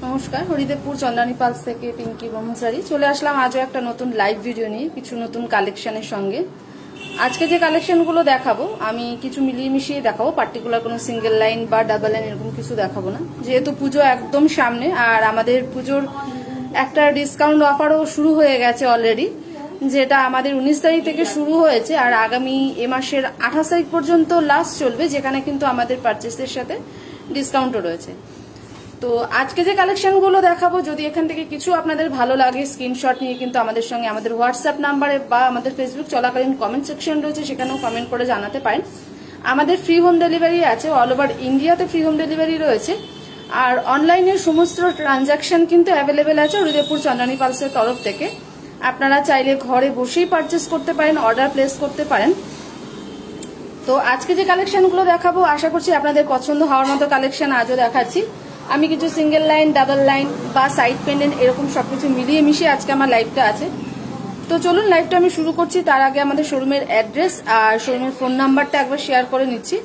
নমস্কার, হরিদেবপুর চন্দ্রানী পালস থেকে পিঙ্কি ব্রহ্মচারী চলে আসলাম আজও একটা নতুন লাইভ ভিডিও নিয়ে কিছু নতুন কালেকশনের সঙ্গে। আজকে যে কালেকশনগুলো দেখাবো আমি কিছু মিলিয়ে মিশিয়ে দেখাবো, পার্টিকুলার কোনো সিঙ্গেল লাইন বা ডাবল লাইন এরকম কিছু দেখাবো না, যেহেতু পুজো একদম সামনে আর আমাদের পুজোর একটা ডিসকাউন্ট অফারও শুরু হয়ে গেছে অলরেডি, যেটা আমাদের 19 তারিখ থেকে শুরু হয়েছে আর আগামী এ মাসের 28 তারিখ পর্যন্ত লাস্ট চলবে, যেখানে কিন্তু আমাদের পারচেসের সাথে ডিসকাউন্টও রয়েছে। তো আজকে যে কালেকশনগুলো দেখাবো, যদি এখান থেকে কিছু আপনাদের ভালো লাগে স্ক্রিনশট নিয়ে কিন্তু আমাদের সঙ্গে আমাদের হোয়াটসঅ্যাপ নাম্বারে বা আমাদের ফেসবুক চলাকালীন কমেন্ট সেকশন রয়েছে, সেখানেও কমেন্ট করে জানাতে পারেন। আমাদের ফ্রি হোম ডেলিভারি আছে, অল ওভার ইন্ডিয়াতে ফ্রি হোম ডেলিভারি রয়েছে আর অনলাইনের সমস্ত ট্রানজাকশন কিন্তু অ্যাভেলেবেল আছে হরিদেবপুর চন্দ্রানী পালসের তরফ থেকে। আপনারা চাইলে ঘরে বসেই পারচেস করতে পারেন, অর্ডার প্লেস করতে পারেন। তো আজকে যে কালেকশনগুলো দেখাবো আশা করছি আপনাদের পছন্দ হওয়ার মতো কালেকশন আজও দেখাচ্ছি। আমি কিছু সিঙ্গেল লাইন, ডাবল লাইন বা সাইড পেন্ডেন্ট এরকম সবকিছু মিলিয়ে মিশিয়ে আজকে আমার লাইভটা আছে। তো চলুন লাইভটা আমি শুরু করছি। তার আগে আমাদের শোরুমের অ্যাড্রেস আর শোরুমের ফোন নাম্বারটা একবার শেয়ার করে নিচ্ছি।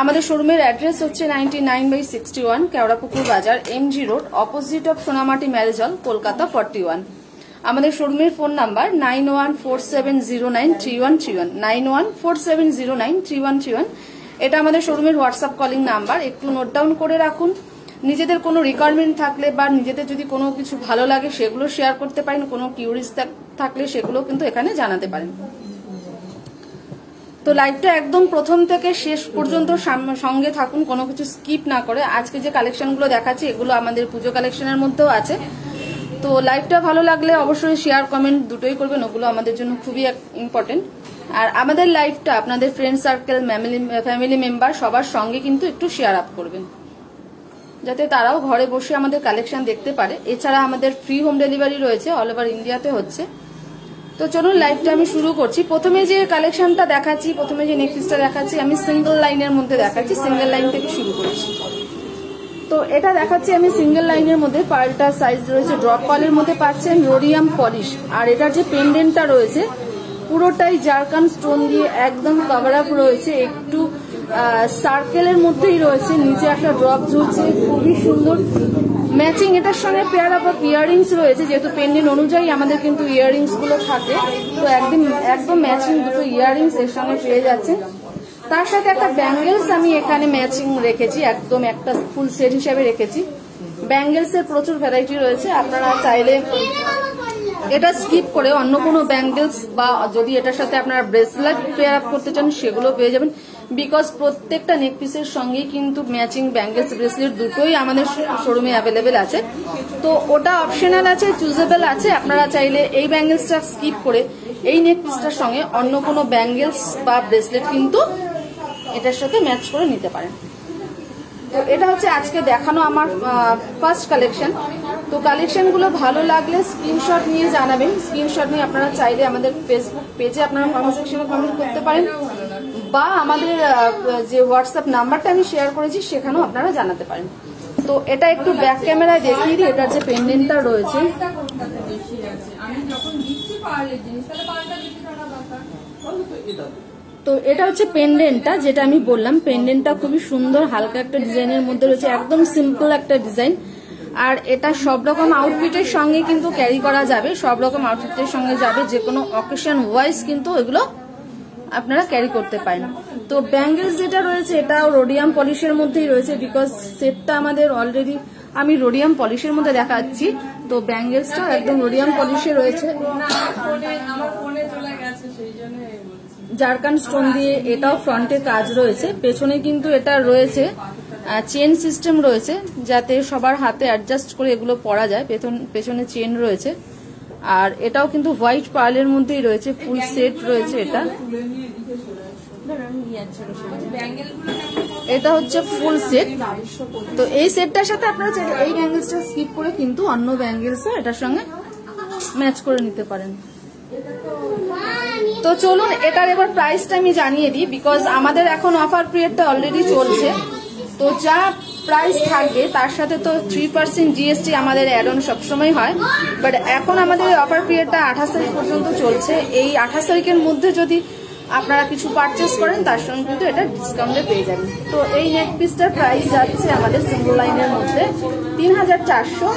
আমাদের শোরুমের অ্যাড্রেস হচ্ছে 99/61 Keorapukur Bazar, MG road, opposite of Sonamati marriage hall, Kolkata 41। আমাদের শোরুমের ফোন নাম্বার 9147093131, 9147093131। এটা আমাদের শোরুমের হোয়াটসঅ্যাপ কলিং নাম্বার, একটু নোট ডাউন করে রাখুন। নিজেদের কোনো রিকোয়ারমেন্ট থাকলে বা নিজেদের যদি কোনো কিছু ভালো লাগে সেগুলো শেয়ার করতে পারেন, কোনো কিউরিজ থাকলে সেগুলো কিন্তু এখানে জানাতে পারেন। তো লাইভটা একদম প্রথম থেকে শেষ পর্যন্ত সঙ্গে থাকুন, কোনো কিছু স্কিপ না করে। আজকে যে কালেকশনগুলো দেখাচ্ছি এগুলো আমাদের পুজো কালেকশনের মধ্যেও আছে। তো লাইভটা ভালো লাগলে অবশ্যই শেয়ার কমেন্ট দুটোই করবেন, ওগুলো আমাদের জন্য খুবই ইম্পর্টেন্ট। আর আমাদের লাইভটা আপনাদের ফ্রেন্ড সার্কেল, ফ্যামিলি মেম্বার সবার সঙ্গে কিন্তু একটু শেয়ার আপ করবেন, যাতে তারাও ঘরে বসে আমাদের কালেকশন দেখতে পারে। এছাড়া আমাদের ফ্রি হোম ডেলিভারি রয়েছে, অল ওভার ইন্ডিয়াতে হচ্ছে। তো চলুন লাইভটা আমি শুরু করছি। প্রথমে যে কালেকশনটা দেখাচ্ছি, প্রথমে যে নেকপিসটা দেখাচ্ছি আমি সিঙ্গেল লাইনের মধ্যে দেখাচ্ছি, সিঙ্গেল লাইন থেকে শুরু করছি। তো এটা দেখাচ্ছি আমি সিঙ্গেল লাইনের মধ্যে, পার্লটার সাইজ রয়েছে ড্রপ পার্লের মধ্যে পাচ্ছেন রোডিয়াম পলিশ। আর এটার যে পেন্ডেন্টটা রয়েছে পুরোটাই জারকান স্টোন দিয়ে একদম কভার আপ রয়েছে, একটু সার্কেলের মধ্যেই রয়েছে, নিচে একটা ড্রপ ঝুলছে, খুবই সুন্দর ম্যাচিং। এটার সঙ্গে পেয়ার আপ ইয়াররিংস রয়েছে, যেহেতু পেন্ডেন্ট অনুযায়ী আমাদের কিন্তু ইয়াররিংস গুলো থাকে, তো একদম ম্যাচিং দুটো ইয়াররিংস এর সঙ্গে পেয়ে যাচ্ছেন। তার সাথে একটা ব্যাঙ্গেলস আমি এখানে ম্যাচিং রেখেছি, একদম একটা ফুল সেট হিসেবে রেখেছি। ব্যাঙ্গেলস এর প্রচুর ভ্যারাইটি রয়েছে, আপনারা চাইলে এটা স্কিপ করে অন্য কোনো ব্যাঙ্গেলস বা যদি এটার সাথে আপনারা ব্রেসলেট পেয়ার আপ করতে চান সেগুলো পেয়ে যাবেন, বিকজ প্রত্যেকটা নেক পিসের সঙ্গে কিন্তু ম্যাচিং ব্যাঙ্গেলস ব্রেসলেট দুটোই আমাদের শোরুমে অ্যাভেলেবেল আছে। তো ওটা অপশনাল আছে, চুজেবল আছে। আপনারা চাইলে এই ব্যাঙ্গেলসটা স্কিপ করে এই নেক পিসটার সঙ্গে অন্য কোনো ব্যাঙ্গেলস বা ব্রেসলেট কিন্তু এটার সাথে ম্যাচ করে নিতে পারেন। তো এটা হচ্ছে আজকে দেখানো আমার ফার্স্ট কালেকশন। তো কালেকশনগুলো ভালো লাগলে স্ক্রিনশট নিয়ে জানাবেন। স্ক্রিনশট নিয়ে আপনারা চাইলে আমাদের ফেসবুক পেজে আপনারা কমেন্ট সেকশনে কমেন্ট করতে পারেন বা আমাদের যে হোয়াটসঅ্যাপ নাম্বারটা আমি শেয়ার করেছি সেখানেও আপনারা জানাতে পারেন। তো এটা একটু ব্যাক ক্যামেরায় দেখিয়ে দিই, এটার যে পেন্ডেন্টটা রয়েছে। তো এটা হচ্ছে পেন্ডেন্টটা, যেটা আমি বললাম পেন্ডেন্টটা খুবই সুন্দর হালকা একটা ডিজাইনের মধ্যে রয়েছে, একদম সিম্পল একটা ডিজাইন। আর এটা সব রকম আউটফিটের সঙ্গে কিন্তু ক্যারি করা যাবে, সব রকম আউটফিটের সঙ্গে যাবে, যে কোনো অকেশন ওয়াইজ কিন্তু এগুলো আপনারা ক্যারি করতে পারেন। তো ব্যাঙ্গেলস যেটা রয়েছে এটাও রোডিয়াম পলিশের মধ্যেই রয়েছে, বিকজ সেটটা আমাদের অলরেডি আমি রোডিয়াম পলিশের মধ্যে দেখাচ্ছি। তো ব্যাঙ্গেলসটাও একদম রোডিয়াম পলিশে রয়েছে, জারকান স্টোন দিয়ে। এটাও ফ্রন্টে কাজ রয়েছে, পেছনে কিন্তু এটা রয়েছে চেন সিস্টেম রয়েছে, যাতে সবার হাতে অ্যাডজাস্ট করে এগুলো পরা যায়। পেছনে চেন রয়েছে। আর এটাও কিন্তু হোয়াইট পার্লের মধ্যেই রয়েছে, ফুল সেট রয়েছে। এটা হচ্ছে ফুল সেট। তো এই সেটটার সাথে আপনারা এই ব্যাঙ্গেলসটা স্কিপ করে কিন্তু অন্য ব্যাঙ্গেলসও এটার সঙ্গে ম্যাচ করে নিতে পারেন। তো চলুন এটার এবার প্রাইসটা আমি জানিয়ে দিই, বিকজ আমাদের এখন অফার পিরিয়ডটা অলরেডি চলছে। তো যা প্রাইস থাকবে তার সাথে তো 3% জিএসটি আমাদের অ্যাড অন সবসময় হয়, বাট এখন আমাদের অফার পিরিয়ডটা 28 তারিখ পর্যন্ত চলছে। এই 28 তারিখের মধ্যে যদি আপনারা কিছু পারচেস করেন তার সঙ্গে কিন্তু এটা ডিসকাউন্টে পেয়ে যাবেন। তো এই নেক পিসটার প্রাইস যাচ্ছে আমাদের সিঙ্গল লাইনের মধ্যে 3400,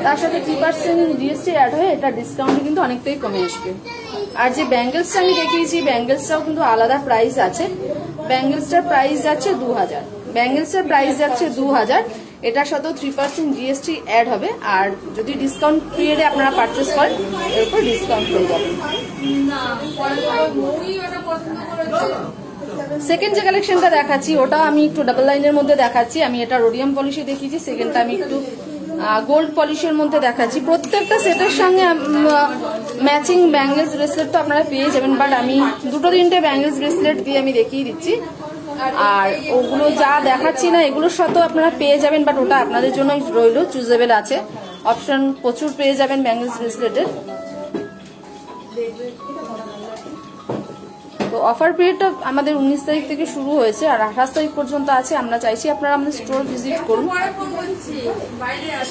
তার সাথে 3% জিএসটি অ্যাড হয়ে এটা ডিসকাউন্টে কিন্তু অনেকটাই কমে আসবে। আর যে ব্যাঙ্গেলসটা আমি দেখিয়েছি ব্যাঙ্গেলসটাও কিন্তু আলাদা প্রাইস আছে। ব্যাঙ্গেলসটার প্রাইস যাচ্ছে 2000, ব্যাঙ্গেলসের প্রাইস যাচ্ছে 2000, এটার সাথেও 3% জিএসটি অ্যাড হবে। আর যদি ডিসকাউন্ট পিরিয়ডে আপনারা পারচেস করেন এর উপর ডিসকাউন্ট পেয়ে যাবেন। সেকেন্ড যে কালেকশনটা দেখাচ্ছি ওটা আমি একটু ডাবল লাইনের মধ্যে দেখাচ্ছি। আমি এটা রোডিয়াম পলিশে দেখিয়েছি, সেকেন্ডটা আমি একটু গোল্ড পলিশের মধ্যে দেখাচ্ছি। প্রত্যেকটা সেটের সঙ্গে ম্যাচিং ব্যাঙ্গেলস ব্রেসলেট তো আপনারা পেয়ে যাবেন, বাট আমি 2-3টে ব্যাঙ্গেলস ব্রেসলেট দিয়ে আমি দেখিয়ে দিচ্ছি। আর ওগুলো যা দেখাচ্ছি না এগুলোর সাথেও আপনারা পেয়ে যাবেন, বাট ওটা আপনাদের জন্য রইল, চুজেবল আছে, অপশন প্রচুর পেয়ে যাবেন ব্যাঙ্গেলস ব্রেসলেটের। তো অফার পিরিয়ডটা আমাদের 19 তারিখ থেকে শুরু হয়েছে আর 28 তারিখ পর্যন্ত আছে। আমরা চাইছি আপনারা আমাদের স্টোর ভিজিট করুন।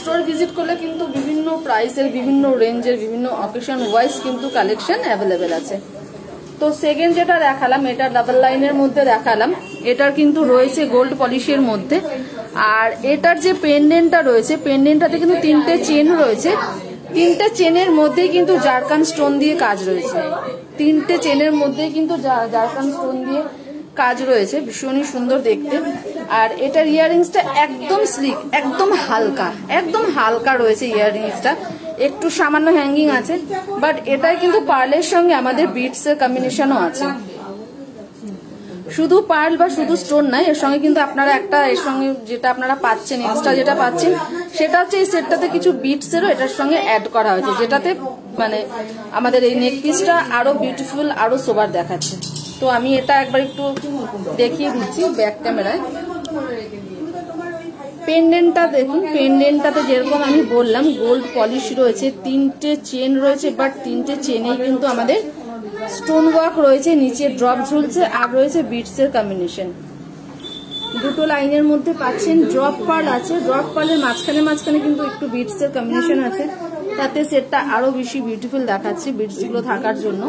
স্টোর ভিজিট করলে কিন্তু বিভিন্ন প্রাইসের, বিভিন্ন রেঞ্জের, বিভিন্ন অকেশন ওয়াইজ কিন্তু কালেকশন অ্যাভেলেবেল আছে। তো সেকেন্ড যেটা দেখালাম এটা ডাবল লাইনের মধ্যে দেখালাম, এটার কিন্তু রয়েছে গোল্ড পলিশের মধ্যে। আর এটার যে পেন্ডেন্টটা রয়েছে পেন্ডেন্টটাতে কিন্তু 3টে চেন রয়েছে, 3টে চেনের মধ্যেই কিন্তু জারকান স্টোন দিয়ে কাজ রয়েছে, 3টে চেনের মধ্যেই কিন্তু জারকান স্টোন দিয়ে কাজ রয়েছে, ভীষণই সুন্দর দেখতে। আর এটার ইয়াররিংসটা একদম স্লিক, একদম হালকা রয়েছে ইয়াররিংসটা, একটু সামান্য হ্যাঙ্গিং আছে, বাট এটাই কিন্তু পার্লের সঙ্গে আমাদের বিটস এর কম্বিনেশনও আছে। শুধু পার্ল বা শুধু স্টোন নয়, এর সঙ্গে কিন্তু আপনারা একটা, এর সঙ্গে যেটা আপনারা পাচ্ছেন এক্সট্রা যেটা পাচ্ছেন সেটা হচ্ছে এই সেটটাতে কিছু বিটস এরও এটার সঙ্গে অ্যাড করা হয়েছে, যেটাতে মানে আমাদের এই নেক পিসটা আরো বিউটিফুল, আরো সোবার দেখাচ্ছে। তো আমি এটা একবার একটু দেখিয়ে দিচ্ছি ব্যাক ক্যামেরায়। পেন্ডেন্টটা দেখুন, পেন্ডেন্টটাতে যেরকম আমি বললাম গোল্ড পলিশ রয়েছে, 3টে চেন রয়েছে, বাট 3টে চেনেই কিন্তু আমাদের স্টোন ওয়ার্ক রয়েছে, নিচে ড্রপ ঝুলছে, আর রয়েছে বিটস এর কম্বিনেশন। 2টো লাইনের মধ্যে পাচ্ছেন ড্রপ পার্ল আছে, ড্রপ পার্লের মাঝখানে কিন্তু একটু বিটস এর কম্বিনেশন আছে, তাতে সেটটা আরো বেশি বিউটিফুল দেখাচ্ছে বিটস গুলো থাকার জন্য।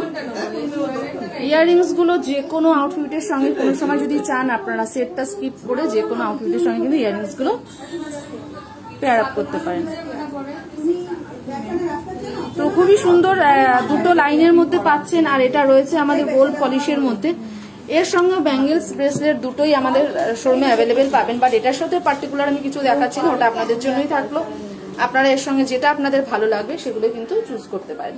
ইয়াররিংস গুলো যে কোনো আউটফিটের সঙ্গে কোনো সময় যদি চান আপনারা সেটটা স্কিপ করে যে কোনো আউটফিটের সঙ্গে কিন্তু ইয়াররিংস গুলো পেয়ার আপ করতে পারেন। তো খুবই সুন্দর 2টো লাইনের মধ্যে পাচ্ছেন। আর এটা রয়েছে আমাদের গোল্ড পলিশের মধ্যে, এর সঙ্গে ব্যাঙ্গেলস ব্রেসলেট দুটোই আমাদের শোরুমে অ্যাভেলেবেল পাবেন, বাট এটার সাথে পার্টিকুলার আমি কিছু দেখাচ্ছি না, ওটা আপনাদের জন্যই থাকলো। আপনারা এর সঙ্গে যেটা আপনাদের ভালো লাগবে সেগুলো কিন্তু চুজ করতে পারেন।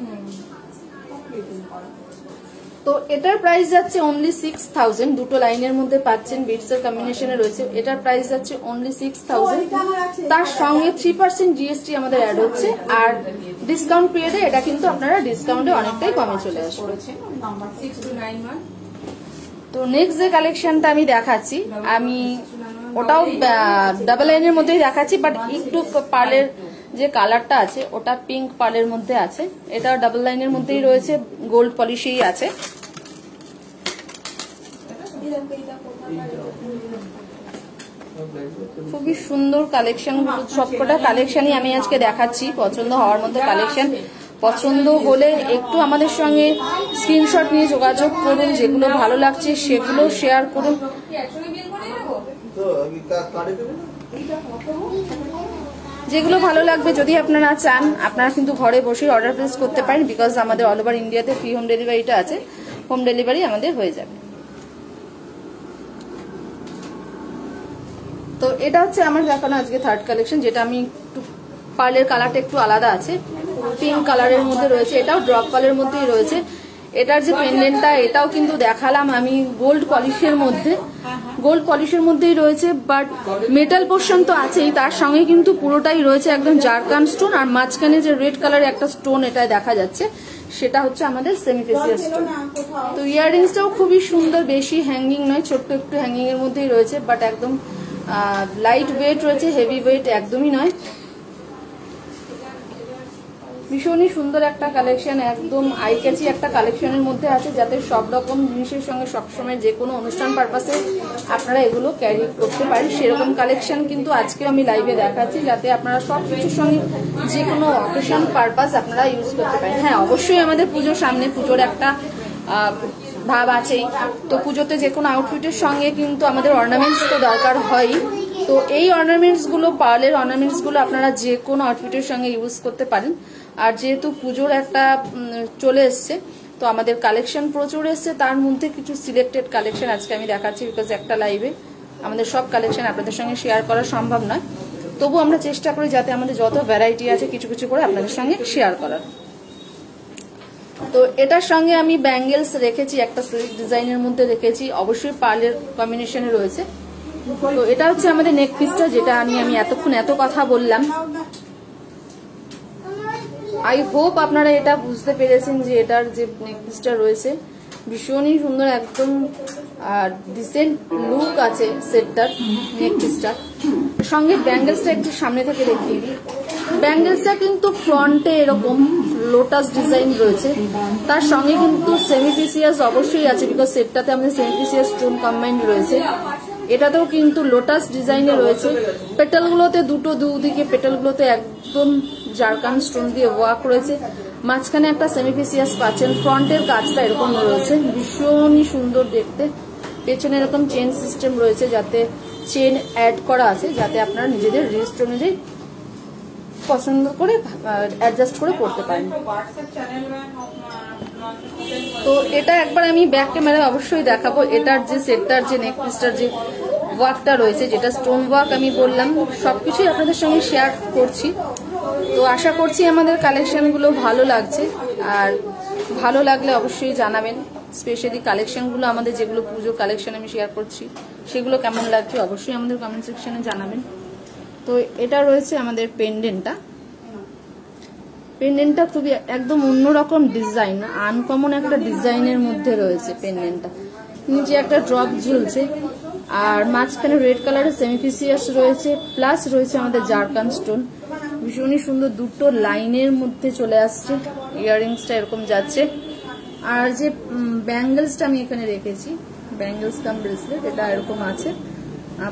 তো এটার প্রাইস যাচ্ছে অনলি 6000, 2টো লাইনের মধ্যে পাচ্ছেন, বিটস এর কম্বিনেশনে রয়েছে, এটার প্রাইস যাচ্ছে অনলি 6000, তার সঙ্গে 3% জিএসটি আমাদের অ্যাড হচ্ছে। আর ডিসকাউন্ট পিরিয়ডে এটা কিন্তু আপনারা ডিসকাউন্টে অনেকটাই কমে চলে আসবে। তো নেক্সট যে কালেকশনটা আমি দেখাচ্ছি, আমি ওটাও ডাবল লাইনের মধ্যেই দেখাচ্ছি, বাট একটু পার্লের যে কালারটা আছে ওটা পিঙ্ক পার্লের মধ্যে আছে, এটা ডাবল লাইনের মধ্যেই রয়েছে, গোল্ড পলিশেই আছে। খুবই সুন্দর কালেকশন, সবকটা কালেকশনই আমি আজকে দেখাচ্ছি, পছন্দ হওয়ার মধ্যে কালেকশন। পছন্দ হলে একটু আমাদের সঙ্গে স্ক্রিনশট নিয়ে যোগাযোগ করুন, যেগুলো ভালো লাগছে সেগুলো শেয়ার করুন। যেগুলো ভালো লাগবে যদি আপনারা চান আপনারা কিন্তু ঘরে বসে অর্ডার প্লেস করতে পারেন, বিকজ আমাদের অল ওভার ইন্ডিয়াতে ফ্রি হোম ডেলিভারিটা আছে, হোম ডেলিভারি আমাদের হয়ে যাবে। তো এটা হচ্ছে আমার দেখানো আজকে থার্ড কালেকশন, যেটা আমি একটু পার্লের কালারটা একটু আলাদা আছে, পিঙ্ক কালারের মধ্যে রয়েছে, এটাও ড্রপ কালারের মধ্যেই রয়েছে। এটার যে পেন্ডেন্টটা এটাও কিন্তু দেখালাম আমি গোল্ড পলিশের মধ্যে, গোল্ড পলিশের মধ্যেই রয়েছে, বাট মেটাল পোর্শন তো আছেই, তার সঙ্গে কিন্তু পুরোটাই রয়েছে একদম জারকান স্টোন, আর মাঝখানে যে রেড কালারের একটা স্টোন এটাই দেখা যাচ্ছে সেটা হচ্ছে আমাদের সেমিফেসিয়াল স্টোন। তো ইয়াররিংসটাও খুবই সুন্দর, বেশি হ্যাঙ্গিং নয়, ছোট্ট একটু হ্যাঙ্গিং এর মধ্যেই রয়েছে, বাট একদম লাইট ওয়েট রয়েছে, হেভি ওয়েট একদমই নয়। ভীষণই সুন্দর একটা কালেকশন, একদম আই ক্যাচি একটা কালেকশনের মধ্যে আছে, যাতে সব রকম জিনিসের সঙ্গে সবসময় যে কোনো অনুষ্ঠান পারপাসে আপনারা এগুলো ক্যারি করতে পারেন, সেরকম কালেকশন কিন্তু আজকে আমি লাইভে দেখাচ্ছি, যাতে আপনারা সব কিছুর সঙ্গে যে কোনো অকেশন পারপাস আপনারা ইউজ করতে পারেন। হ্যাঁ, অবশ্যই আমাদের পুজোর সামনে, পুজোর একটা ভাব আছেই। তো পুজোতে যে কোনো আউটফিটের সঙ্গে কিন্তু আমাদের অর্নামেন্টস তো দরকার হয়। তো এই অর্নামেন্টসগুলো, পার্লের অর্নামেন্টসগুলো আপনারা যে কোনো আউটফিটের সঙ্গে ইউজ করতে পারেন। আর যেহেতু পুজোর একটা চলে এসছে, তো আমাদের কালেকশন প্রচুর এসছে, তার মধ্যে কিছু সিলেক্টেড কালেকশন আজকে আমি দেখাচ্ছি, বিকজ একটা লাইভে আমাদের সব কালেকশন আপনাদের সঙ্গে শেয়ার করা সম্ভব নয়। তবু আমরা চেষ্টা করি যাতে আমাদের যত ভ্যারাইটি আছে কিছু কিছু করে আপনাদের সঙ্গে শেয়ার করার। তো এটার সঙ্গে আমি ব্যাঙ্গেলস রেখেছি, একটা সিল্ক ডিজাইনের মধ্যে রেখেছি, অবশ্যই পার্লের কম্বিনেশনে রয়েছে। তো এটা হচ্ছে আমাদের নেক পিসটা, যেটা নিয়ে আমি এতক্ষণ এত কথা বললাম। আই হোপ আপনারা এটা বুঝতে পেরেছেন যে এটার যে নেক পিসটা রয়েছে ভীষণই সুন্দর, একদম ডিসেন্ট লুক আছে সেটটার নেক পিসটার সঙ্গে। ব্যাঙ্গেলসটা একটু সামনে থেকে দেখিয়ে দিই। ব্যাঙ্গেলসটা কিন্তু ফ্রন্টে এরকম লোটাস ডিজাইন রয়েছে, তার সঙ্গে কিন্তু সেমিফিসিয়াস অবশ্যই আছে, বিকজ সেটটাতে আমাদের সেমিফিসিয়াস স্টোন কম্বাইন্ড রয়েছে। এটাতেও কিন্তু লোটাস ডিজাইনে রয়েছে। পেটালগুলোতে দুদিকে পেটালগুলোতে একদম জারকান স্টোন দিয়ে ওয়ার্ক রয়েছে, মাঝখানে একটা সেমিফিসিয়াস পাচ্ছেন। ফ্রন্টের কাজটা এরকম রয়েছে, ভীষণই সুন্দর দেখতে। পেছনে এরকম চেন সিস্টেম রয়েছে, যাতে চেন অ্যাড করা আছে, যাতে আপনারা নিজেদের রিস্ট অনুযায়ী পছন্দ করে অ্যাডজাস্ট করে পড়তে পারেন। তো এটা একবার আমি ব্যাক ক্যামেরায় অবশ্যই দেখাবো। এটার যে সেটটার যে নেক পিসটার যে ওয়ার্কটা রয়েছে, যেটা স্টোন ওয়ার্ক আমি বললাম, সবকিছুই আপনাদের সঙ্গে শেয়ার করছি। তো আশা করছি আমাদের কালেকশনগুলো ভালো লাগছে, আর ভালো লাগলে অবশ্যই জানাবেন। স্পেশালি কালেকশনগুলো আমাদের যেগুলো পুজো কালেকশন আমি শেয়ার করছি, সেগুলো কেমন লাগছে অবশ্যই আমাদের কমেন্ট সেকশনে জানাবেন। তো এটা রয়েছে আমাদের পেন্ডেন্টটা। পেন্ডেন্টটা খুবই একদম অন্যরকম ডিজাইন, আনকমন একটা ডিজাইনের মধ্যে রয়েছে পেন্ডেন্টটা। নিচে একটা ড্রপ ঝুলছে, আর মাঝখানে রেড কালারের সেমিফিসিয়াস রয়েছে, প্লাস রয়েছে আমাদের জারকান স্টোন। ভীষণই সুন্দর, দুটো লাইনের মধ্যে চলে আসছে। ইয়াররিংসটা এরকম যাচ্ছে। আর যে ব্যাঙ্গেলসটা আমি এখানে রেখেছি, ব্যাঙ্গেলস কাম ব্রেসলেট, এটা এরকম আছে।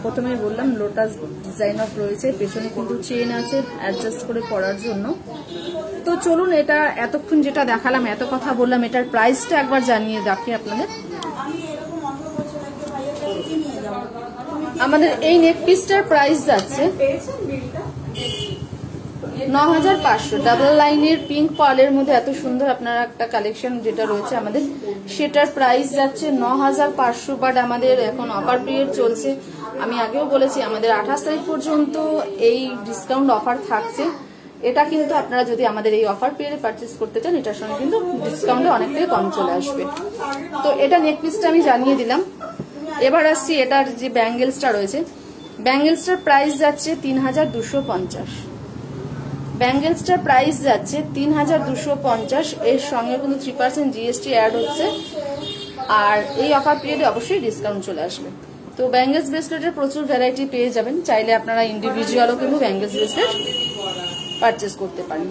প্রথমেই বললাম লোটাস ডিজাইন অফ রয়েছে, পেছনে কিন্তু চেন আছে অ্যাডজাস্ট করে পরার জন্য। তো চলুন, এটা এতক্ষণ যেটা দেখালাম, এত কথা বললাম, এটার প্রাইসটা একবার জানিয়ে রাখি আপনাদের। আমাদের এই নেক পিসটার প্রাইস যাচ্ছে 9500। ডাবল লাইনের পিঙ্ক পার্লের মধ্যে এত সুন্দর আপনারা একটা কালেকশন যেটা রয়েছে আমাদের, সেটার প্রাইস যাচ্ছে 9500। বাট আমাদের এখন অফার পিরিয়ড চলছে, আমি আগেও বলেছি আমাদের 28 তারিখ পর্যন্ত এই ডিসকাউন্ট অফার থাকছে। এটা কিন্তু আপনারা যদি আমাদের এই অফার পিরিয়ডে পারচেস করতে চান, এটার সঙ্গে কিন্তু ডিসকাউন্টে অনেকটাই কম চলে আসবে। তো এটা নেক পিসটা আমি জানিয়ে দিলাম। এবার আসছি এটার যে ব্যাঙ্গেলসটা রয়েছে, ব্যাঙ্গেলসটার প্রাইস যাচ্ছে 3250। ব্যাঙ্গেলসটার প্রাইস যাচ্ছে 3250। এর সঙ্গে কিন্তু 3% জিএসটি অ্যাড হচ্ছে, আর এই অফার পিরিয়ডে অবশ্যই ডিসকাউন্ট চলে আসবে। তো ব্যাঙ্গেলস ব্রেসলেটের প্রচুর ভ্যারাইটি পেয়ে যাবেন, চাইলে আপনারা ইন্ডিভিজুয়ালও কিন্তু ব্যাঙ্গেলস ব্রেসলেট পারচেস করতে পারেন।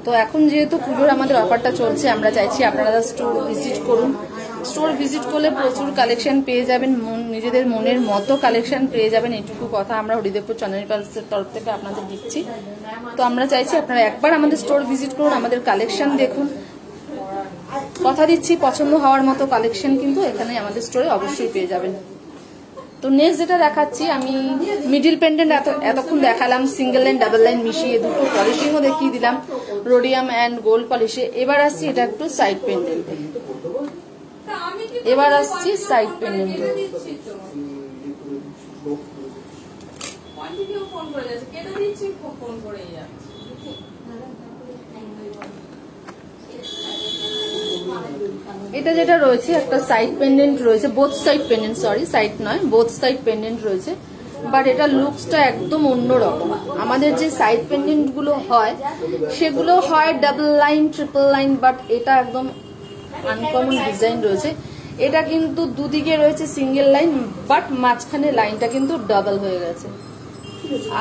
তো এখন যেহেতু পুজোর আমাদের অফারটা চলছে, আমরা চাইছি আপনারা স্টোর ভিজিট করুন। স্টোর ভিজিট করলে প্রচুর কালেকশন পেয়ে যাবেন, নিজেদের মনের মতো কালেকশন পেয়ে যাবেন। এইটুকু কথা আমরা হরিদেবপুর চন্দনী প্যালেসের তরফ থেকে আপনাদের দিচ্ছি। তো আমরা চাইছি আপনারা একবার আমাদের স্টোর ভিজিট করুন, আমাদের কালেকশন দেখুন। কথা দিচ্ছি পছন্দ হওয়ার মতো কালেকশন কিন্তু এখানে আমাদের স্টোরে অবশ্যই পেয়ে যাবেন। তো নেক্সট যেটা দেখাচ্ছি, আমি মিডিল পেন্ডেন্ট এতক্ষণ দেখালাম, সিঙ্গেল লাইন ডাবল লাইন মিশিয়ে দুটো পলিশিংও দেখিয়ে দিলাম, রোডিয়াম অ্যান্ড গোল্ড পলিশে। এবার আসছি এটা একটু সাইড পেন্ডেন্টে। এবার আসছি সাইড পেন্ডেন্টে। এটা যেটা রয়েছে একটা সাইড পেন্ডেন্ট রয়েছে, both side pendant, sorry side নয়, বোথ সাইড পেন্ডেন্ট রয়েছে। বাট এটা লুকসটা একদম অন্যরকম। আমাদের যে সাইড পেন্ডেন্ট গুলো হয় সেগুলো হয় double line, triple line, but এটা একদম আনকমন ডিজাইন রয়েছে। এটা কিন্তু দুদিকে রয়েছে সিঙ্গেল লাইন, বাট মাঝখানে লাইনটা কিন্তু ডাবল হয়ে গেছে।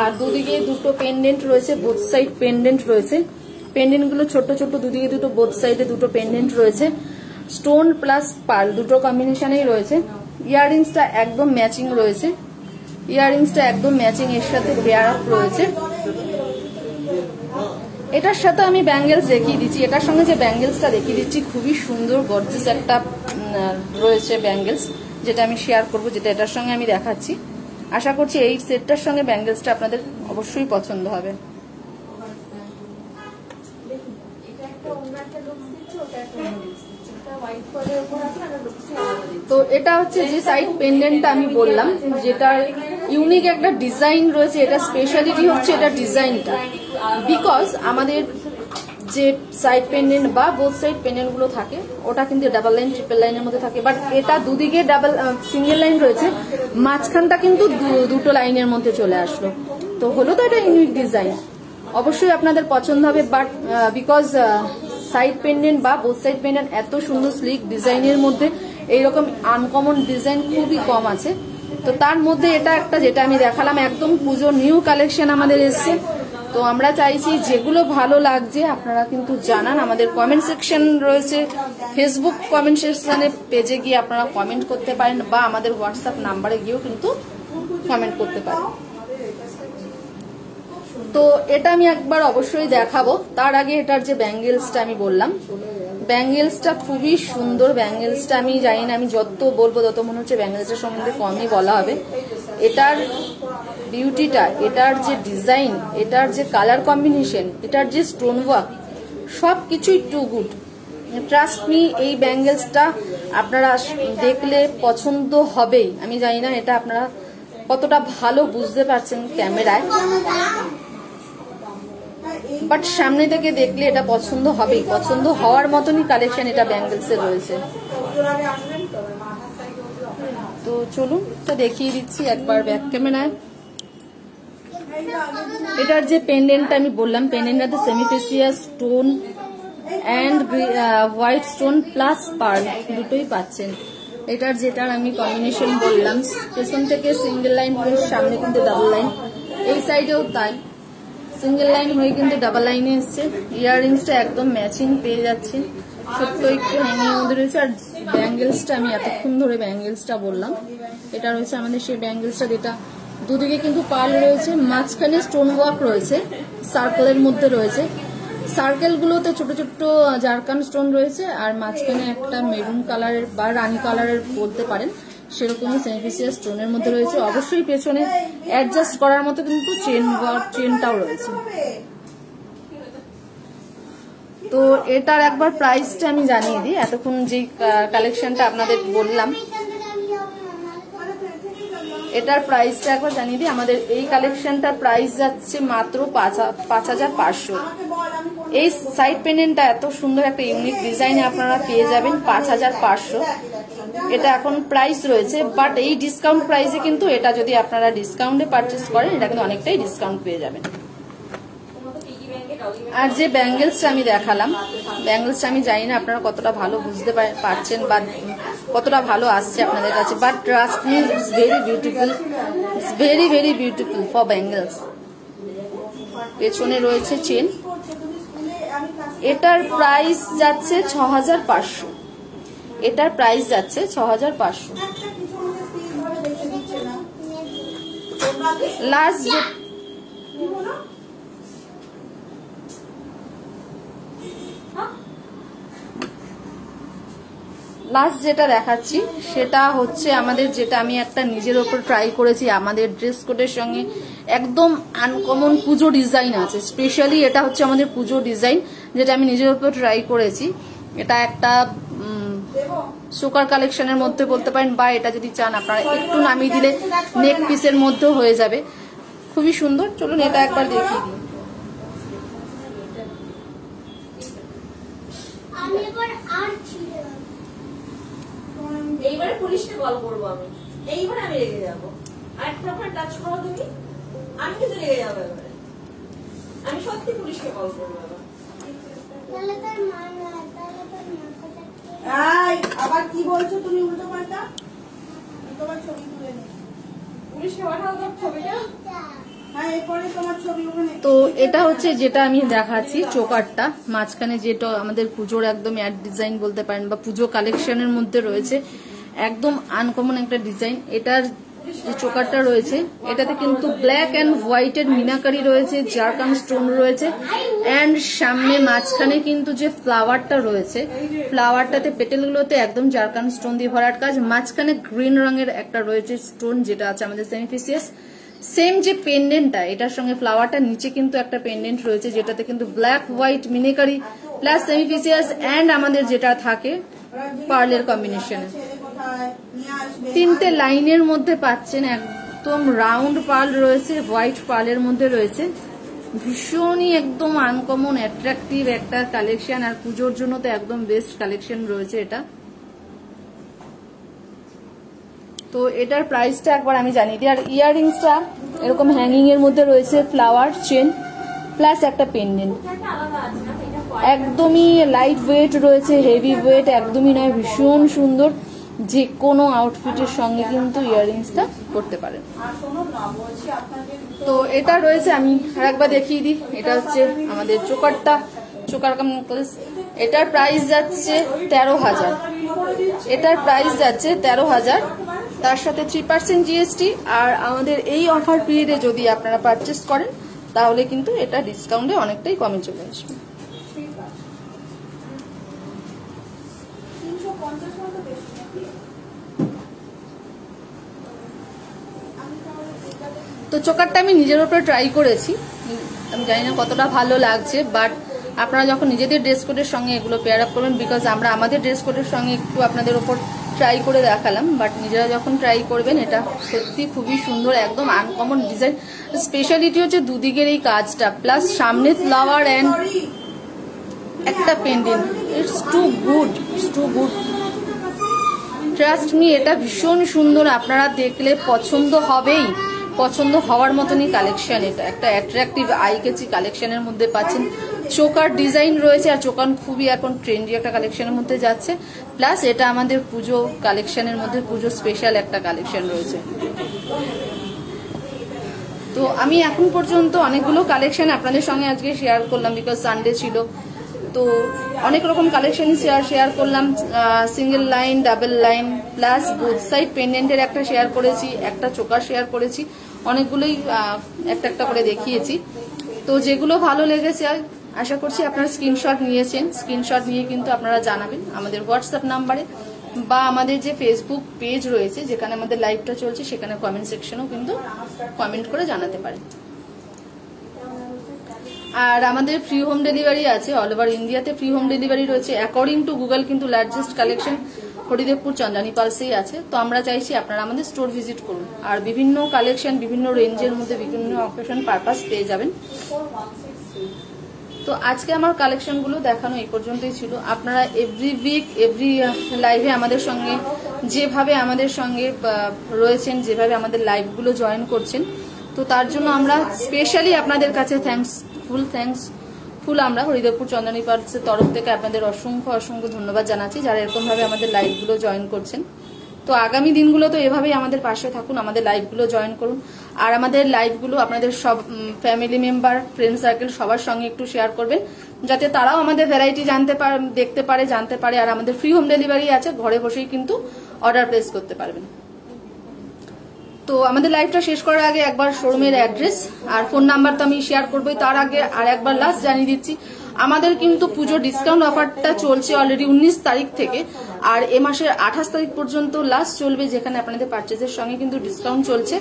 আর দুদিকে দুটো পেন্ডেন্ট রয়েছে, বোথ সাইড পেন্ডেন্ট রয়েছে। পেন্ডেন্ট গুলো ছোট ছোট, দুদিকে দুটো, বোথ সাইডে দুটো পেন্ডেন্ট রয়েছে। স্টোন প্লাস পার্ল দুটো কম্বিনেশনেই রয়েছে। ইয়াররিংসটা একদম ম্যাচিং রয়েছে, ইয়াররিংসটা একদম ম্যাচিং এর সাথে পেয়ার আপ রয়েছে। এটার সাথে আমি ব্যাঙ্গেলস দেখিয়ে দিচ্ছি, এটার সঙ্গে যে ব্যাঙ্গেলসটা দেখিয়ে দিচ্ছি খুবই সুন্দর গর্জিয়াস একটা রয়েছে ব্যাঙ্গেলস, যেটা আমি শেয়ার করব, যেটা এটার সঙ্গে আমি দেখাচ্ছি। আশা করছি এই সেটটার সঙ্গে ব্যাঙ্গেলসটা আপনাদের অবশ্যই পছন্দ হবে। তো এটা হচ্ছে যে সাইড পেন্ডেন্টটা আমি বললাম, যেটা ইউনিক একটা ডিজাইন রয়েছে। এটা স্পেশালিটি হচ্ছে এটা ডিজাইনটা, বিকজ আমাদের যে সাইড পেন্ডেন্ট বা বোথ সাইড পেন্ডেন্ট গুলো থাকে ওটা কিন্তু ডাবল লাইন ট্রিপল লাইনের মধ্যে থাকে, বাট এটা দুদিকে সিঙ্গেল লাইন রয়েছে, মাঝখানটা কিন্তু দুটো লাইনের মধ্যে চলে আসলো। তো হলো তো এটা ইউনিক ডিজাইন, অবশ্যই আপনাদের পছন্দ হবে। বাট বিকজ সাইড পেন্ডেন্ট বা বোথ সাইড পেন্ডেন্ট এত সুন্দর স্লিক ডিজাইনের মধ্যে এইরকম আনকমন ডিজাইন খুবই কম আছে। তো তার মধ্যে এটা একটা যেটা আমি দেখালাম একদম পুজোর নিউ কালেকশন আমাদের এসছে। তো আমরা চাইছি যেগুলো ভালো লাগছে আপনারা কিন্তু জানান, আমাদের কমেন্ট সেকশন রয়েছে, ফেসবুক কমেন্ট সেকশনে পেজে গিয়ে আপনারা কমেন্ট করতে পারেন বা আমাদের হোয়াটসঅ্যাপ নাম্বারে গিয়েও কিন্তু কমেন্ট করতে পারেন। তো এটা আমি একবার অবশ্যই দেখাবো, তার আগে এটার যে ব্যাঙ্গেলসটা আমি বললাম, ব্যাঙ্গেলসটা খুবই সুন্দর। ব্যাঙ্গেলসটা আমি জানি না, আমি যত বলবো তত মনে হচ্ছে ব্যাঙ্গেলসের সম্বন্ধে কমই বলা হবে। এটার বিউটিটা, এটার যে ডিজাইন, এটার যে কালার কম্বিনেশন, এটার যে স্টোন ওয়ার্ক, সবকিছুই টু গুড। ট্রাস্ট মি, এই ব্যাঙ্গেলসটা আপনারা দেখলে পছন্দ হবেই। আমি জানি না এটা আপনারা কতটা ভালো বুঝতে পারছেন ক্যামেরায়, বাট সামনে থেকে দেখলে এটা পছন্দ হবেই, পছন্দ হওয়ার মতনই কালেকশন এটা ব্যাঙ্গেলসের রয়েছে। তো চলুন তো দেখিয়ে দিচ্ছি একবার ব্যাক ক্যামেরায়। এটার যে পেন্ডেন্টটা আমি বললাম, পেন্ডেন্টটাতে semiprecious stone and white stone plus pearl দুটোই পাচ্ছেন। এটার যেটার আমি কম্বিনেশন বললাম, পেছন থেকে সিঙ্গেল লাইন হয়ে সামনে কিন্তু ডাবল লাইন, এই সাইডেও তাই সিঙ্গেল লাইন হয়ে কিন্তু ডাবল লাইনে এসছে। ইয়াররিংসটা একদম ম্যাচিং পেয়ে যাচ্ছে, ছোট্ট একটু হ্যাঙ্গিং মধ্যে রয়েছে। আর ব্যাঙ্গেলসটা আমি এতক্ষণ ধরে ব্যাঙ্গেলসটা বললাম, এটা রয়েছে আমাদের সেই ব্যাঙ্গেলসটা, যেটা দুদিকে কিন্তু পার্ল রয়েছে, মাঝখানে স্টোন ওয়ার্ক রয়েছে, সার্কেলের মধ্যে রয়েছে। সার্কেলগুলোতে ছোট ছোট জারকান স্টোন রয়েছে, আর মাঝখানে একটা মেরুন কালারের বা রানী কালারের বলতে পারেন সেরকমই সেমিফেসিয়াস স্টোনের মধ্যে রয়েছে। অবশ্যই পেছনে অ্যাডজাস্ট করার মতো কিন্তু চেনটাও রয়েছে। তো এটার একবার প্রাইসটা আমি জানিয়ে দিই, এতক্ষণ যে কালেকশনটা আপনাদের বললাম এটার প্রাইসটা একবার জানিয়ে দিই। আমাদের এই কালেকশনটার প্রাইস যাচ্ছে মাত্র ৫,৫০০। এই সাইড পেন্ডেন্টটা এত সুন্দর একটা ইউনিক ডিজাইনে আপনারা পেয়ে যাবেন ৫,৫০০। এটা এখন প্রাইস রয়েছে, বাট এই ডিসকাউন্ট প্রাইসে কিন্তু এটা যদি আপনারা ডিসকাউন্টে পারচেস করেন এটা কিন্তু অনেকটাই ডিসকাউন্ট পেয়ে যাবেন। আর যে ব্যাঙ্গেলসটা আমি দেখালাম, ব্যাঙ্গেলসটা আমি জানি না আপনারা কতটা ভালো বুঝতে পারছেন বা কতটা ভালো আসছে আপনাদের কাছে, but trust me, it's very beautiful, it's very very beautiful for bangles. পেছনে রয়েছে চেন, এটার প্রাইস যাচ্ছে ৬,৫০০। এটার প্রাইস যাচ্ছে ৬,৫০০। লাস্ট যেটা দেখাচ্ছি সেটা হচ্ছে আমাদের, যেটা আমি একটা নিজের ওপর ট্রাই করেছি, আমাদের ড্রেস কোডের সঙ্গে একদম আনকমন পুজো ডিজাইন আছে। স্পেশালি এটা হচ্ছে আমাদের পুজো ডিজাইন, যেটা আমি নিজের ওপর ট্রাই করেছি। এটা একটা সুকার কালেকশনের মধ্যে বলতে পারেন, বা এটা যদি চান আপনারা একটু নামিয়ে দিলে নেক পিসের মধ্যেও হয়ে যাবে, খুবই সুন্দর। চলুন এটা একবার দেখিয়ে দিই। এইবারে পুলিশকে কল করবো আমি, এইবারে আমি রেগে যাবো। আরেকটা টাচ করো তুমি, আমি কিন্তু রেগে যাবো এবারে, আমি সত্যি পুলিশকে কল করবো। আবার কি বলছো তুমি উল্টো পাল্টা? তোমার ছবি তুলে নে, পুলিশকে পাঠাও তো ছবিটা। তো এটা হচ্ছে যেটা আমি দেখাচ্ছি চোকারটা, মাঝখানে যেটা আমাদের পুজোর একদম অ্যাড ডিজাইন বলতে পারেন বা পুজো কালেকশনের মধ্যে রয়েছে, একদম আনকমন একটা ডিজাইন। এটার যে চোকারটা রয়েছে এটাতে কিন্তু ব্ল্যাক অ্যান্ড হোয়াইটের মিনাকারি রয়েছে, জারকান স্টোন রয়েছে, অ্যান্ড সামনে মাঝখানে কিন্তু যে ফ্লাওয়ারটা রয়েছে ফ্লাওয়ারটাতে পেটেলগুলোতে একদম জারকান স্টোন দিয়ে ভরার কাজ, মাঝখানে গ্রিন রঙের একটা রয়েছে স্টোন যেটা আছে আমাদের সেমিফিসিয়াস। সেম যে পেন্ডেন্টটা এটার সঙ্গে ফ্লাওয়ারটা নিচে কিন্তু একটা পেন্ডেন্ট রয়েছে যেটাতে কিন্তু black white meenakari plus semiprecious and আমাদের যেটা থাকে পার্লের কম্বিনেশনে। তিনটে লাইনের মধ্যে পাচ্ছেন, একদম রাউন্ড পার্ল রয়েছে, হোয়াইট পার্লের মধ্যে রয়েছে, ভীষণই একদম আনকমন অ্যাট্রাকটিভ একটা কালেকশন, আর পুজোর জন্য তো একদম বেস্ট কালেকশন রয়েছে এটা। তো এটার প্রাইসটা একবার আমি জানিয়ে দিই। আর ইয়াররিংসটা এরকম হ্যাঙ্গিং এর মধ্যে রয়েছে, ফ্লাওয়ার চেন প্লাস একটা পেন্ডেন্ট, একদমই লাইট ওয়েট রয়েছে, হেভি ওয়েট একদমই নয়, ভীষণ সুন্দর, যে কোনো আউটফিটের সঙ্গে কিন্তু ইয়াররিংসটা করতে পারেন। তো এটা রয়েছে, আমি আরেকবার দেখিয়ে দিই, এটা হচ্ছে আমাদের চোকারটা, চোকার কাম নেকলেস। এটার প্রাইস যাচ্ছে 13,000, এটার প্রাইস যাচ্ছে 13,000, তার সাথে 3% জিএসটি। আর আমাদের এই অফার পিরিয়ডে যদি আপনারা পারচেস করেন তাহলে কিন্তু এটা ডিসকাউন্টে অনেকটাই কমে চলে আসবে। তো চোকারটা আমি নিজের উপরে ট্রাই করেছি, আমি জানি না কতটা ভালো লাগছে, বাট আপনারা যখন নিজেদের ড্রেস কোডের সঙ্গে এগুলো পেয়ার আপ করবেন, বিকজ আমরা আমাদের ড্রেস কোডের সঙ্গে একটু আপনাদের ওপর ট্রাই করে দেখালাম, বাট নিজেরা যখন ট্রাই করবেন এটা সত্যি খুবই সুন্দর, একদম আনকমন ডিজাইন। স্পেশালিটি হচ্ছে দুদিকের এই কাজটা, প্লাস সামনে ফ্লাওয়ার অ্যান্ড একটা pendant, it's too good, it's too good, trust me, এটা ভীষণ সুন্দর, আপনারা দেখলে পছন্দ হবেই, পছন্দ হওয়ার মতনই কালেকশন। এটা একটা অ্যাট্রাকটিভ আই কেচি কালেকশনের মধ্যে পাচ্ছেন, চোকার ডিজাইন রয়েছে, আর চোকার খুবই এখন ট্রেন্ডি একটা কালেকশনের মধ্যে যাচ্ছে, প্লাস এটা আমাদের পুজো কালেকশনের মধ্যে পুজো স্পেশাল একটা কালেকশন রয়েছে। তো আমি এখন পর্যন্ত অনেকগুলো কালেকশন আপনাদের সঙ্গে আজকে শেয়ার করলাম, বিকজ সানডে ছিল, তো অনেক রকম কালেকশনই শেয়ার করলাম, single line, double line, plus both side পেন্ডেন্টের একটা শেয়ার করেছি, একটা চোকার শেয়ার করেছি, অনেকগুলোই একটা একটা করে দেখিয়েছি। তো যেগুলো ভালো লেগেছে আশা করছি আপনারা স্ক্রিনশট নিয়েছেন, স্ক্রিনশট নিয়ে কিন্তু আপনারা জানাবেন আমাদের হোয়াটসঅ্যাপ নাম্বারে, বা আমাদের যে ফেসবুক পেজ রয়েছে যেখানে আমাদের লাইভটা চলছে সেখানে কমেন্ট সেকশনেও কিন্তু কমেন্ট করে জানাতে পারেন। আর আমাদের ফ্রি হোম ডেলিভারি আছে, অল ওভার ইন্ডিয়াতে ফ্রি হোম ডেলিভারি রয়েছে। অ্যাকর্ডিং টু গুগল কিন্তু লার্জেস্ট কালেকশন হরিদেবপুর চন্দ্রানী পালসেই আছে। তো আমরা চাইছি আপনারা আমাদের স্টোর ভিজিট করুন, আর বিভিন্ন কালেকশন বিভিন্ন রেঞ্জের মধ্যে বিভিন্ন অকেশন পারপাস পেয়ে যাবেন। তো আজকে আমার কালেকশনগুলো দেখানো এই পর্যন্তই ছিল। আপনারা এভরি উইক এভরি লাইভে আমাদের সঙ্গে যেভাবে আমাদের সঙ্গে রয়েছেন, যেভাবে আমাদের লাইভগুলো জয়েন করছেন, তো তার জন্য আমরা স্পেশালি আপনাদের কাছে থ্যাঙ্কসফুল আমরা হরিদেবপুর চন্দ্রানী পার্কসের তরফ থেকে আপনাদের অসংখ্য অসংখ্য ধন্যবাদ জানাচ্ছি যারা এরকম ভাবে আমাদের লাইভগুলো জয়েন করছেন। তো আগামী দিনগুলো তো এভাবেই আমাদের পাশে থাকুন, আমাদের লাইভগুলো জয়েন করুন, আর আমাদের লাইভগুলো আপনাদের সব ফ্যামিলি মেম্বার, ফ্রেন্ড সার্কেল সবার সঙ্গে একটু শেয়ার করবেন, যাতে তারাও আমাদের ভ্যারাইটি দেখতে পারে, জানতে পারে। আর আমাদের ফ্রি হোম ডেলিভারি আছে, ঘরে বসেই কিন্তু অর্ডার প্লেস করতে পারবেন। তো আমাদের লাইভটা শেষ করার আগে একবার শোরুমের অ্যাড্রেস আর ফোন নাম্বার তো আমি শেয়ার করবোই, তার আগে আর একবার লাস্ট জানিয়ে দিচ্ছি আমাদের কিন্তু পুজো ডিসকাউন্ট অফারটা চলছে অলরেডি 19 তারিখ থেকে, আর এ মাসের 28 তারিখ পর্যন্ত লাস্ট চলবে, যেখানে আপনাদের পারচেজের সঙ্গে কিন্তু ডিসকাউন্ট চলছে।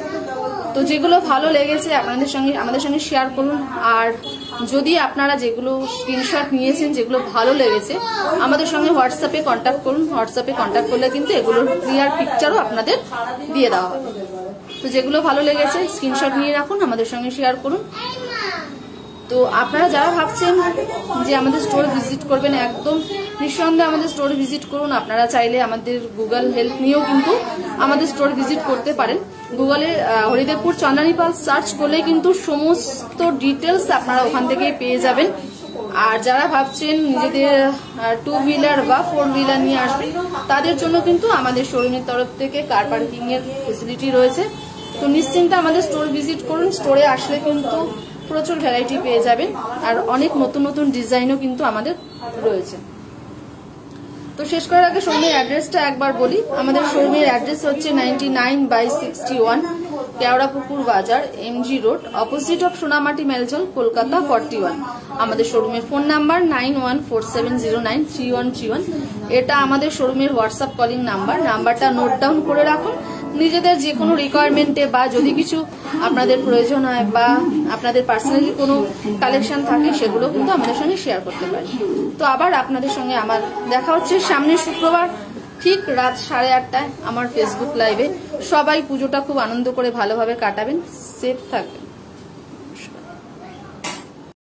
তো যেগুলো ভালো লেগেছে আমাদের সঙ্গে শেয়ার করুন, আর যদি আপনারা যেগুলো স্ক্রিনশট নিয়েছেন যেগুলো ভালো লেগেছে আমাদের সঙ্গে হোয়াটসঅ্যাপে কন্ট্যাক্ট করুন। হোয়াটসঅ্যাপে কন্ট্যাক্ট করলে কিন্তু এগুলোর ক্লিয়ার পিকচারও আপনাদের দিয়ে দেওয়া হবে। তো যেগুলো ভালো লেগেছে স্ক্রিনশট নিয়ে রাখুন, আমাদের সঙ্গে শেয়ার করুন। তো আপনারা যারা ভাবছেন যে আমাদের স্টোর ভিজিট করবেন, একদম নিঃসন্দেহে আমাদের স্টোর ভিজিট করুন। আপনারা চাইলে আমাদের গুগল হেল্প নিয়েও কিন্তু আমাদের স্টোর ভিজিট করতে পারেন। গুগলে হরিদেবপুর চন্দ্রানী পাল সার্চ করলে কিন্তু সমস্ত ডিটেলস আপনারা ওখান থেকে পেয়ে যাবেন। আর যারা ভাবছেন নিজেদের 2 হুইলার বা 4 হুইলার নিয়ে আসবেন, তাদের জন্য কিন্তু আমাদের শোরুমের তরফ থেকে কার পার্কিং এর ফেসিলিটি রয়েছে। তো নিশ্চিন্তে আমাদের স্টোর ভিজিট করুন, স্টোরে আসলে কিন্তু প্রচুর ভ্যারাইটি পেয়ে যাবেন, আর অনেক নতুন নতুন ডিজাইনও কিন্তু আমাদের রয়েছে। তো শেষ করার আগে শোরুমের অ্যাড্রেসটা একবার বলি। আমাদের শোরুমের অ্যাড্রেস হচ্ছে 99/61 Keorapukur Bazar, MG road, opposite of Sonamati মেলজল, কলকাতা 41। আমাদের শোরুমের ফোন নাম্বার 9147093131। এটা আমাদের শোরুমের হোয়াটসঅ্যাপ কলিং নাম্বারটা নোট ডাউন করে রাখুন। নিজেদের যে কোনো রিকোয়ারমেন্টে বা যদি কিছু আপনাদের প্রয়োজন হয় বা আপনাদের পার্সোনালি কোনো কালেকশন থাকে সেগুলো কিন্তু আমাদের সঙ্গে শেয়ার করতে পারেন। তো আবার আপনাদের সঙ্গে আমার দেখা হচ্ছে সামনের শুক্রবার ঠিক রাত 8:30 আমার ফেসবুক লাইভে। সবাই পুজোটা খুব আনন্দ করে ভালোভাবে কাটাবেন, সেফ থাকবেন।